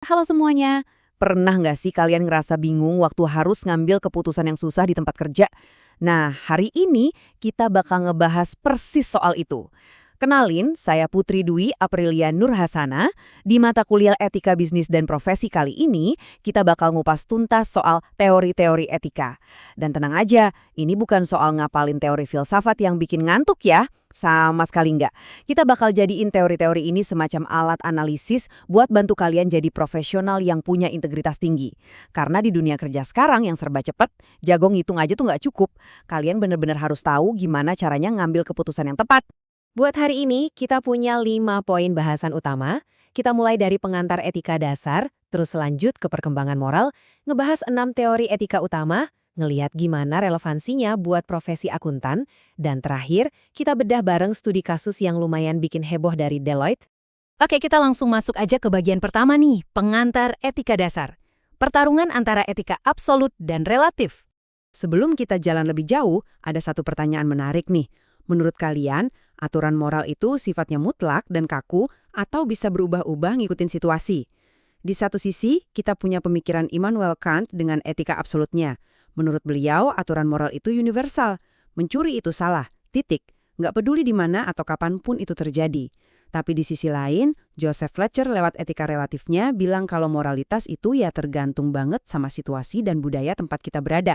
Halo semuanya, pernah nggak sih kalian ngerasa bingung waktu harus ngambil keputusan yang susah di tempat kerja? Nah, hari ini kita bakal ngebahas persis soal itu. Kenalin, saya Putri Dwi Aprilia Nurhasana. Di mata kuliah Etika Bisnis dan Profesi kali ini, kita bakal ngupas tuntas soal teori-teori etika. Dan tenang aja, ini bukan soal ngapalin teori filsafat yang bikin ngantuk ya. Sama sekali nggak. Kita bakal jadiin teori-teori ini semacam alat analisis buat bantu kalian jadi profesional yang punya integritas tinggi. Karena di dunia kerja sekarang yang serba cepet, jago ngitung aja tuh nggak cukup. Kalian bener-bener harus tahu gimana caranya ngambil keputusan yang tepat. Buat hari ini, kita punya 5 poin bahasan utama. Kita mulai dari pengantar etika dasar, terus lanjut ke perkembangan moral, ngebahas 6 teori etika utama, ngelihat gimana relevansinya buat profesi akuntan, dan terakhir, kita bedah bareng studi kasus yang lumayan bikin heboh dari Deloitte. Oke, kita langsung masuk aja ke bagian pertama nih, pengantar etika dasar. Pertarungan antara etika absolut dan relatif. Sebelum kita jalan lebih jauh, ada satu pertanyaan menarik nih. Menurut kalian, aturan moral itu sifatnya mutlak dan kaku atau bisa berubah-ubah ngikutin situasi? Di satu sisi, kita punya pemikiran Immanuel Kant dengan etika absolutnya. Menurut beliau, aturan moral itu universal. Mencuri itu salah, titik. Nggak peduli di mana atau kapanpun itu terjadi. Tapi di sisi lain, Joseph Fletcher lewat etika relatifnya bilang kalau moralitas itu ya tergantung banget sama situasi dan budaya tempat kita berada.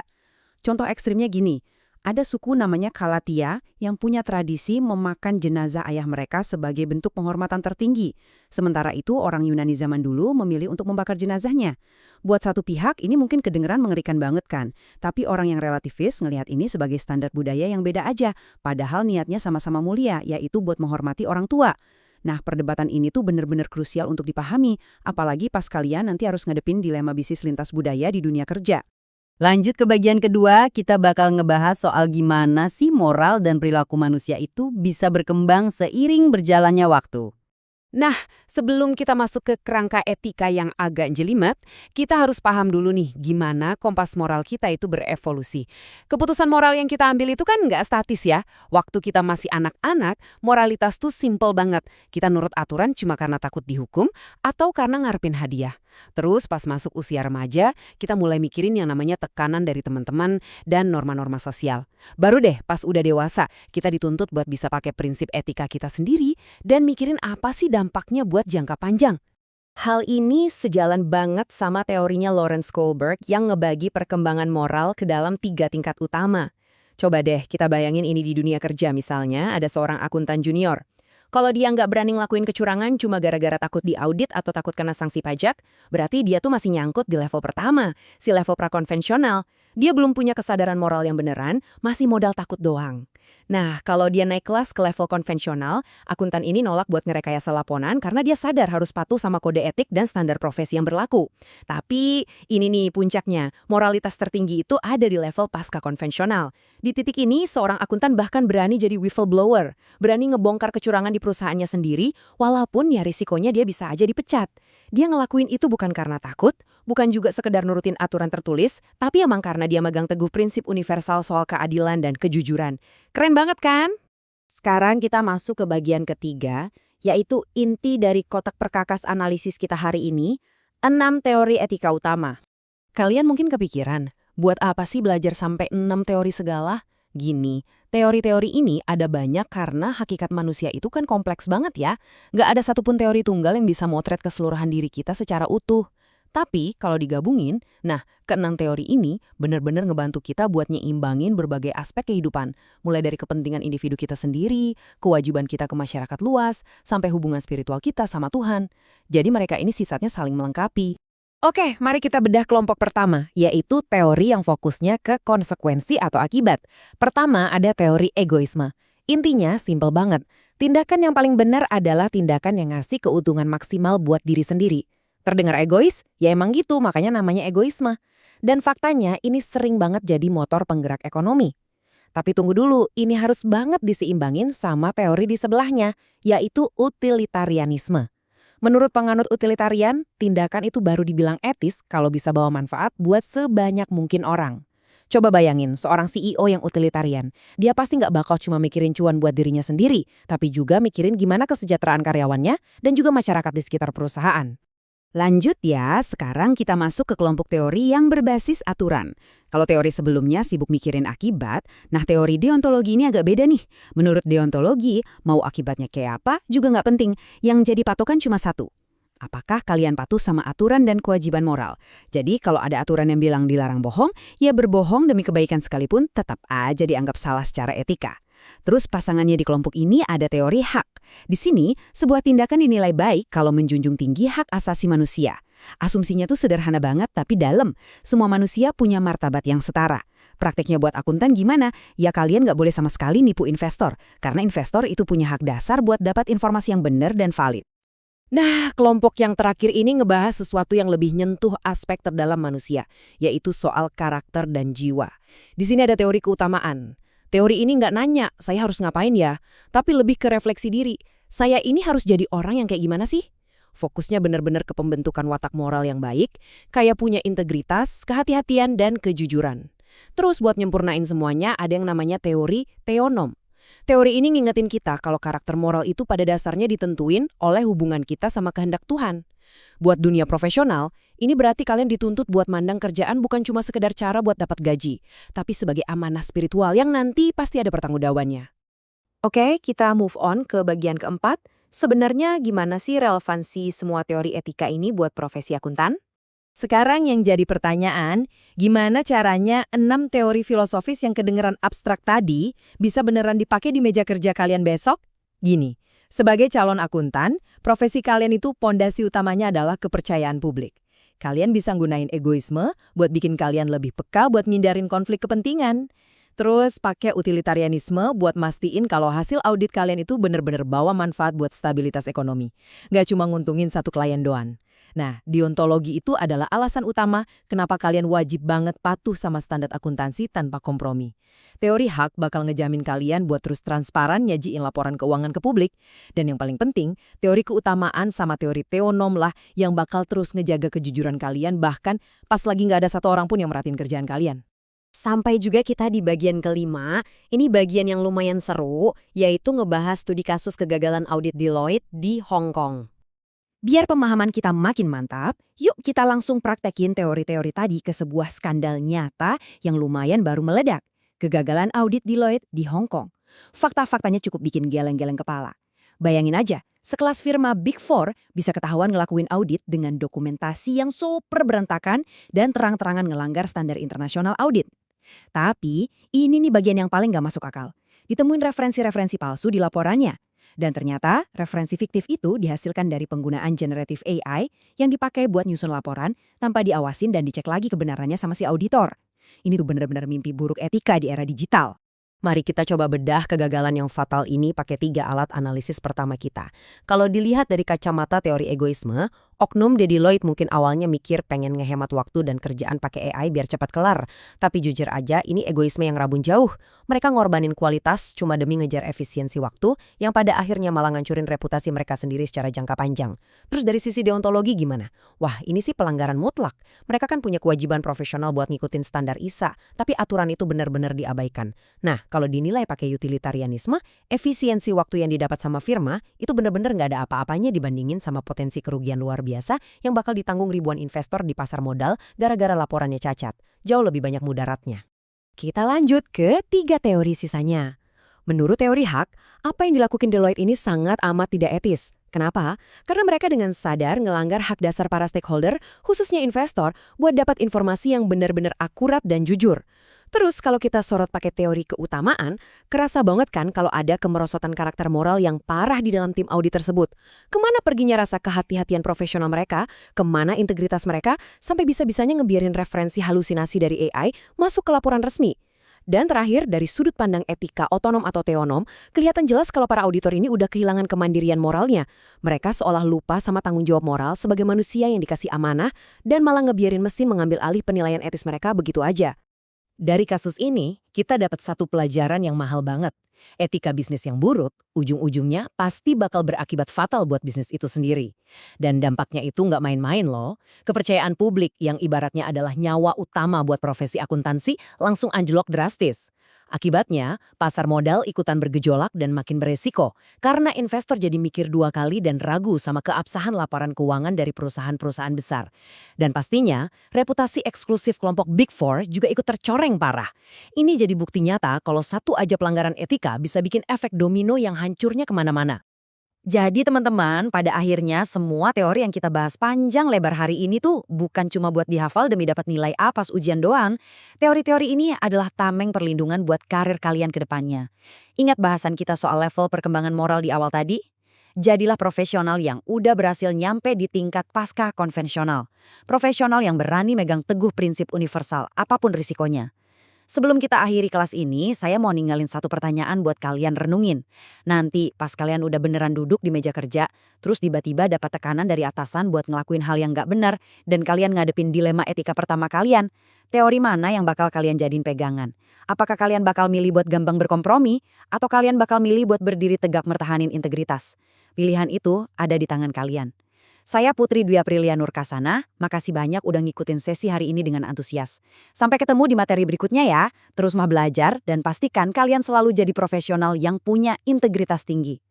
Contoh ekstrimnya gini, ada suku namanya Kalatia yang punya tradisi memakan jenazah ayah mereka sebagai bentuk penghormatan tertinggi. Sementara itu orang Yunani zaman dulu memilih untuk membakar jenazahnya. Buat satu pihak ini mungkin kedengeran mengerikan banget kan, tapi orang yang relativis ngelihat ini sebagai standar budaya yang beda aja, padahal niatnya sama-sama mulia, yaitu buat menghormati orang tua. Nah, perdebatan ini tuh bener-bener krusial untuk dipahami, apalagi pas kalian nanti harus ngadepin dilema bisnis lintas budaya di dunia kerja. Lanjut ke bagian kedua, kita bakal ngebahas soal gimana sih moral dan perilaku manusia itu bisa berkembang seiring berjalannya waktu. Nah, sebelum kita masuk ke kerangka etika yang agak jelimet, kita harus paham dulu nih gimana kompas moral kita itu berevolusi. Keputusan moral yang kita ambil itu kan nggak statis ya. Waktu kita masih anak-anak, moralitas tuh simple banget. Kita nurut aturan cuma karena takut dihukum atau karena ngarepin hadiah. Terus pas masuk usia remaja, kita mulai mikirin yang namanya tekanan dari teman-teman dan norma-norma sosial. Baru deh pas udah dewasa, kita dituntut buat bisa pakai prinsip etika kita sendiri dan mikirin apa sih dampaknya buat jangka panjang. Hal ini sejalan banget sama teorinya Lawrence Kohlberg yang ngebagi perkembangan moral ke dalam 3 tingkat utama. Coba deh kita bayangin ini di dunia kerja misalnya ada seorang akuntan junior. Kalau dia nggak berani ngelakuin kecurangan cuma gara-gara takut diaudit atau takut kena sanksi pajak, berarti dia tuh masih nyangkut di level pertama, si level prakonvensional. Dia belum punya kesadaran moral yang beneran, masih modal takut doang. Nah, kalau dia naik kelas ke level konvensional, akuntan ini nolak buat ngerekayasa laporan karena dia sadar harus patuh sama kode etik dan standar profesi yang berlaku. Tapi, ini nih puncaknya, moralitas tertinggi itu ada di level pasca konvensional. Di titik ini, seorang akuntan bahkan berani jadi whistleblower, berani ngebongkar kecurangan di perusahaannya sendiri, walaupun ya risikonya dia bisa aja dipecat. Dia ngelakuin itu bukan karena takut, bukan juga sekedar nurutin aturan tertulis, tapi emang karena dia megang teguh prinsip universal soal keadilan dan kejujuran. Keren banget kan? Sekarang kita masuk ke bagian ketiga, yaitu inti dari kotak perkakas analisis kita hari ini, 6 teori etika utama. Kalian mungkin kepikiran, buat apa sih belajar sampai 6 teori segala? Gini, teori-teori ini ada banyak karena hakikat manusia itu kan kompleks banget ya. Nggak ada satupun teori tunggal yang bisa motret keseluruhan diri kita secara utuh. Tapi kalau digabungin, nah keenam teori ini benar-benar ngebantu kita buat nyeimbangin berbagai aspek kehidupan. Mulai dari kepentingan individu kita sendiri, kewajiban kita ke masyarakat luas, sampai hubungan spiritual kita sama Tuhan. Jadi mereka ini sifatnya saling melengkapi. Oke, mari kita bedah kelompok pertama, yaitu teori yang fokusnya ke konsekuensi atau akibat. Pertama, ada teori egoisme. Intinya, simpel banget. Tindakan yang paling benar adalah tindakan yang ngasih keuntungan maksimal buat diri sendiri. Terdengar egois? Ya emang gitu, makanya namanya egoisme. Dan faktanya, ini sering banget jadi motor penggerak ekonomi. Tapi tunggu dulu, ini harus banget diseimbangin sama teori di sebelahnya, yaitu utilitarianisme. Menurut penganut utilitarian, tindakan itu baru dibilang etis kalau bisa bawa manfaat buat sebanyak mungkin orang. Coba bayangin, seorang CEO yang utilitarian. Dia pasti nggak bakal cuma mikirin cuan buat dirinya sendiri, tapi juga mikirin gimana kesejahteraan karyawannya dan juga masyarakat di sekitar perusahaan. Lanjut ya, sekarang kita masuk ke kelompok teori yang berbasis aturan. Kalau teori sebelumnya sibuk mikirin akibat, nah teori deontologi ini agak beda nih. Menurut deontologi, mau akibatnya kayak apa juga nggak penting. Yang jadi patokan cuma satu. Apakah kalian patuh sama aturan dan kewajiban moral? Jadi kalau ada aturan yang bilang dilarang bohong, ya berbohong demi kebaikan sekalipun tetap aja dianggap salah secara etika. Terus pasangannya di kelompok ini ada teori hak. Di sini, sebuah tindakan dinilai baik kalau menjunjung tinggi hak asasi manusia. Asumsinya tuh sederhana banget tapi dalam. Semua manusia punya martabat yang setara. Prakteknya buat akuntan gimana? Ya kalian nggak boleh sama sekali nipu investor. Karena investor itu punya hak dasar buat dapat informasi yang benar dan valid. Nah, kelompok yang terakhir ini ngebahas sesuatu yang lebih nyentuh aspek terdalam manusia, yaitu soal karakter dan jiwa. Di sini ada teori keutamaan. Teori ini nggak nanya, saya harus ngapain ya, tapi lebih ke refleksi diri. Saya ini harus jadi orang yang kayak gimana sih? Fokusnya benar-benar ke pembentukan watak moral yang baik, kayak punya integritas, kehati-hatian, dan kejujuran. Terus buat nyempurnain semuanya, ada yang namanya teori teonom. Teori ini ngingetin kita kalau karakter moral itu pada dasarnya ditentuin oleh hubungan kita sama kehendak Tuhan. Buat dunia profesional, ini berarti kalian dituntut buat mandang kerjaan bukan cuma sekedar cara buat dapat gaji, tapi sebagai amanah spiritual yang nanti pasti ada pertanggungjawabannya. Oke, kita move on ke bagian keempat. Sebenarnya gimana sih relevansi semua teori etika ini buat profesi akuntan? Sekarang yang jadi pertanyaan, gimana caranya 6 teori filosofis yang kedengeran abstrak tadi bisa beneran dipakai di meja kerja kalian besok? Gini, sebagai calon akuntan, profesi kalian itu pondasi utamanya adalah kepercayaan publik. Kalian bisa gunain egoisme buat bikin kalian lebih peka buat ngindarin konflik kepentingan. Terus pakai utilitarianisme buat mastiin kalau hasil audit kalian itu bener-bener bawa manfaat buat stabilitas ekonomi. Nggak cuma nguntungin satu klien doang. Nah, deontologi itu adalah alasan utama kenapa kalian wajib banget patuh sama standar akuntansi tanpa kompromi. Teori hak bakal ngejamin kalian buat terus transparan nyajiin laporan keuangan ke publik. Dan yang paling penting, teori keutamaan sama teori teonom lah yang bakal terus ngejaga kejujuran kalian bahkan pas lagi nggak ada satu orang pun yang merhatiin kerjaan kalian. Sampai juga kita di bagian kelima, ini bagian yang lumayan seru, yaitu ngebahas studi kasus kegagalan audit Deloitte di Hong Kong. Biar pemahaman kita makin mantap, yuk kita langsung praktekin teori-teori tadi ke sebuah skandal nyata yang lumayan baru meledak. Kegagalan audit Deloitte di Hong Kong. Fakta-faktanya cukup bikin geleng-geleng kepala. Bayangin aja, sekelas firma Big Four bisa ketahuan ngelakuin audit dengan dokumentasi yang super berantakan dan terang-terangan ngelanggar standar internasional audit. Tapi, ini nih bagian yang paling gak masuk akal. Ditemuin referensi-referensi palsu di laporannya. Dan ternyata, referensi fiktif itu dihasilkan dari penggunaan generative AI yang dipakai buat nyusun laporan tanpa diawasin dan dicek lagi kebenarannya sama si auditor. Ini tuh benar-benar mimpi buruk etika di era digital. Mari kita coba bedah kegagalan yang fatal ini pakai 3 alat analisis pertama kita. Kalau dilihat dari kacamata teori egoisme, oknum di Deloitte mungkin awalnya mikir pengen ngehemat waktu dan kerjaan pakai AI biar cepat kelar. Tapi jujur aja, ini egoisme yang rabun jauh. Mereka ngorbanin kualitas cuma demi ngejar efisiensi waktu yang pada akhirnya malah ngancurin reputasi mereka sendiri secara jangka panjang. Terus dari sisi deontologi gimana? Wah, ini sih pelanggaran mutlak. Mereka kan punya kewajiban profesional buat ngikutin standar ISA, tapi aturan itu benar-benar diabaikan. Nah, kalau dinilai pakai utilitarianisme, efisiensi waktu yang didapat sama firma itu benar-benar nggak ada apa-apanya dibandingin sama potensi kerugian luar biasa yang bakal ditanggung ribuan investor di pasar modal gara-gara laporannya cacat. Jauh lebih banyak mudaratnya. Kita lanjut ke 3 teori sisanya. Menurut teori hak, apa yang dilakukan Deloitte ini sangat amat tidak etis. Kenapa? Karena mereka dengan sadar ngelanggar hak dasar para stakeholder, khususnya investor, buat dapat informasi yang benar-benar akurat dan jujur. Terus kalau kita sorot pakai teori keutamaan, kerasa banget kan kalau ada kemerosotan karakter moral yang parah di dalam tim audit tersebut. Kemana perginya rasa kehati-hatian profesional mereka, kemana integritas mereka, sampai bisa-bisanya ngebiarin referensi halusinasi dari AI masuk ke laporan resmi. Dan terakhir, dari sudut pandang etika otonom atau teonom, kelihatan jelas kalau para auditor ini udah kehilangan kemandirian moralnya. Mereka seolah lupa sama tanggung jawab moral sebagai manusia yang dikasih amanah dan malah ngebiarin mesin mengambil alih penilaian etis mereka begitu aja. Dari kasus ini, kita dapat satu pelajaran yang mahal banget. Etika bisnis yang buruk, ujung-ujungnya pasti bakal berakibat fatal buat bisnis itu sendiri. Dan dampaknya itu nggak main-main loh. Kepercayaan publik yang ibaratnya adalah nyawa utama buat profesi akuntansi langsung anjlok drastis. Akibatnya, pasar modal ikutan bergejolak dan makin beresiko karena investor jadi mikir 2 kali dan ragu sama keabsahan laporan keuangan dari perusahaan-perusahaan besar. Dan pastinya, reputasi eksklusif kelompok Big Four juga ikut tercoreng parah. Ini jadi bukti nyata kalau satu aja pelanggaran etika bisa bikin efek domino yang hancurnya kemana-mana. Jadi teman-teman, pada akhirnya semua teori yang kita bahas panjang lebar hari ini tuh bukan cuma buat dihafal demi dapat nilai A pas ujian doang. Teori-teori ini adalah tameng perlindungan buat karir kalian ke depannya. Ingat bahasan kita soal level perkembangan moral di awal tadi? Jadilah profesional yang udah berhasil nyampe di tingkat pasca konvensional. Profesional yang berani megang teguh prinsip universal, apapun risikonya. Sebelum kita akhiri kelas ini, saya mau ninggalin satu pertanyaan buat kalian renungin. Nanti pas kalian udah beneran duduk di meja kerja, terus tiba-tiba dapat tekanan dari atasan buat ngelakuin hal yang nggak benar, dan kalian ngadepin dilema etika pertama kalian, teori mana yang bakal kalian jadiin pegangan? Apakah kalian bakal milih buat gampang berkompromi, atau kalian bakal milih buat berdiri tegak mertahanin integritas? Pilihan itu ada di tangan kalian. Saya Putri Dwi Aprilia Nurkasana, makasih banyak udah ngikutin sesi hari ini dengan antusias. Sampai ketemu di materi berikutnya ya, terus mah belajar dan pastikan kalian selalu jadi profesional yang punya integritas tinggi.